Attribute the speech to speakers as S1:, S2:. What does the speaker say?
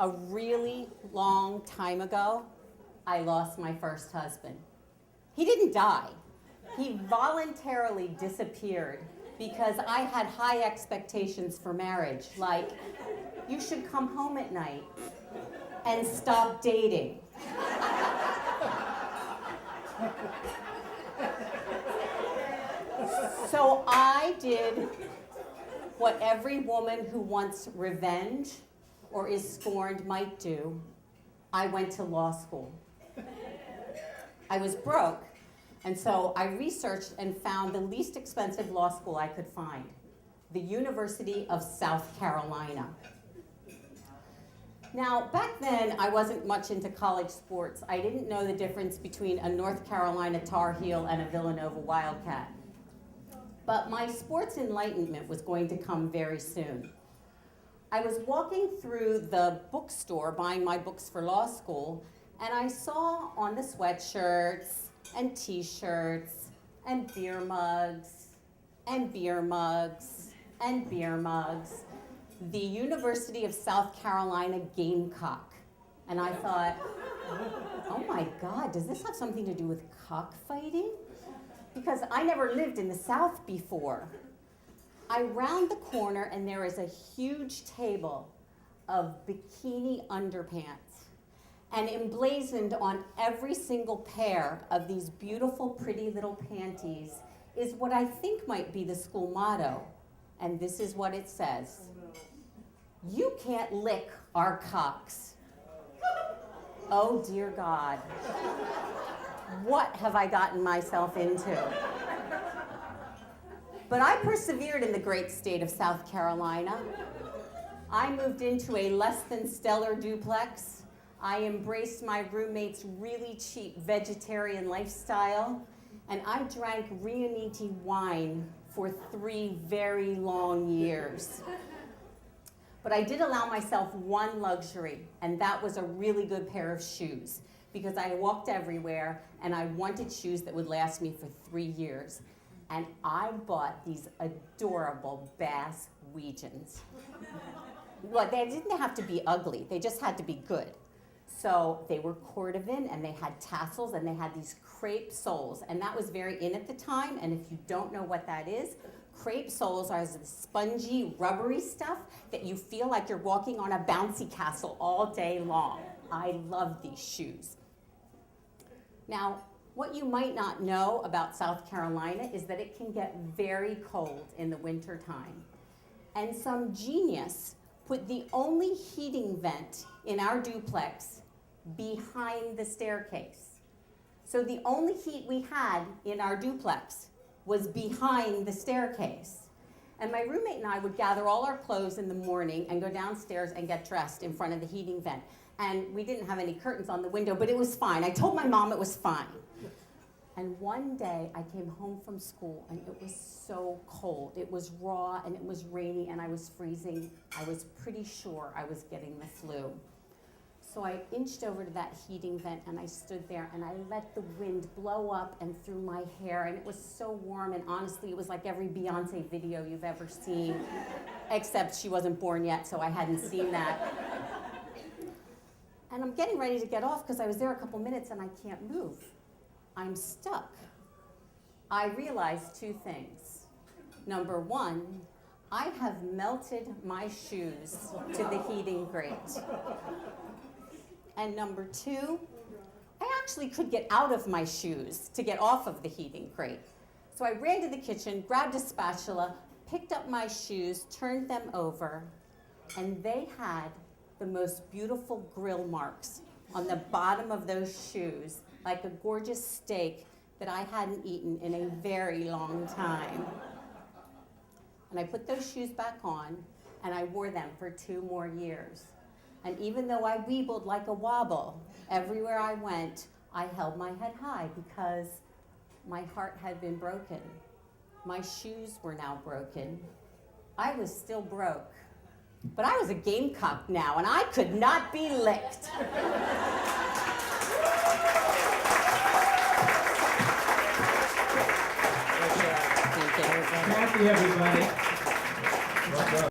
S1: a really long time ago, I lost my first husband. He didn't die. He voluntarily disappeared because I had high expectations for marriage, like, you should come home at night and stop dating. So I did what every woman who wants revenge or is scorned might do. I went to law school. I was broke, and so I researched and found the least expensive law school I could find, the University of South Carolina. Now, back then, I wasn't much into college sports. I didn't know the difference between a North Carolina Tar Heel and a Villanova Wildcat. But my sports enlightenment was going to come very soon. I was walking through the bookstore buying my books for law school, and I saw on the sweatshirts and t-shirts and beer mugs and beer mugs and beer mugs the University of South Carolina Gamecock. And I thought, oh my God, does this have something to do with cockfighting? Because I never lived in the South before. I round the corner and there is a huge table of bikini underpants. And emblazoned on every single pair of these beautiful, pretty little panties is what I think might be the school motto. And this is what it says. You can't lick our cocks. Oh dear God. What have I gotten myself into? But I persevered in the great state of South Carolina. I moved into a less than stellar duplex. I embraced my roommate's really cheap vegetarian lifestyle, and I drank Riunite wine for 3 very long years. But I did allow myself one luxury, and that was a really good pair of shoes, because I walked everywhere, and I wanted shoes that would last me for 3 years. And I bought these adorable Bass Weejuns. Well, they didn't have to be ugly, they just had to be good. So they were cordovan, and they had tassels, and they had these crepe soles, and that was very in at the time, and if you don't know what that is, crepe soles are the spongy, rubbery stuff that you feel like you're walking on a bouncy castle all day long. I love these shoes. Now, what you might not know about South Carolina is that it can get very cold in the winter time. And some genius put the only heating vent in our duplex behind the staircase. So the only heat we had in our duplex was behind the staircase. And my roommate and I would gather all our clothes in the morning and go downstairs and get dressed in front of the heating vent. And we didn't have any curtains on the window, but it was fine. I told my mom it was fine. And one day I came home from school and it was so cold. It was raw and it was rainy and I was freezing. I was pretty sure I was getting the flu. So I inched over to that heating vent and I stood there and I let the wind blow up and through my hair, and it was so warm, and honestly it was like every Beyonce video you've ever seen, except she wasn't born yet, so I hadn't seen that. And I'm getting ready to get off because I was there a couple minutes and I can't move. I'm stuck. I realized 2 things. Number 1, I have melted my shoes to the heating grate. And number 2, I actually could get out of my shoes to get off of the heating grate. So I ran to the kitchen, grabbed a spatula, picked up my shoes, turned them over, and they had the most beautiful grill marks on the bottom of those shoes, like a gorgeous steak that I hadn't eaten in a very long time. And I put those shoes back on, and I wore them for 2 more years. And even though I weebled like a wobble, everywhere I went, I held my head high because my heart had been broken. My shoes were now broken. I was still broke. But I was a gamecock now, and I could not be licked.
S2: Cathy, everybody. Well done.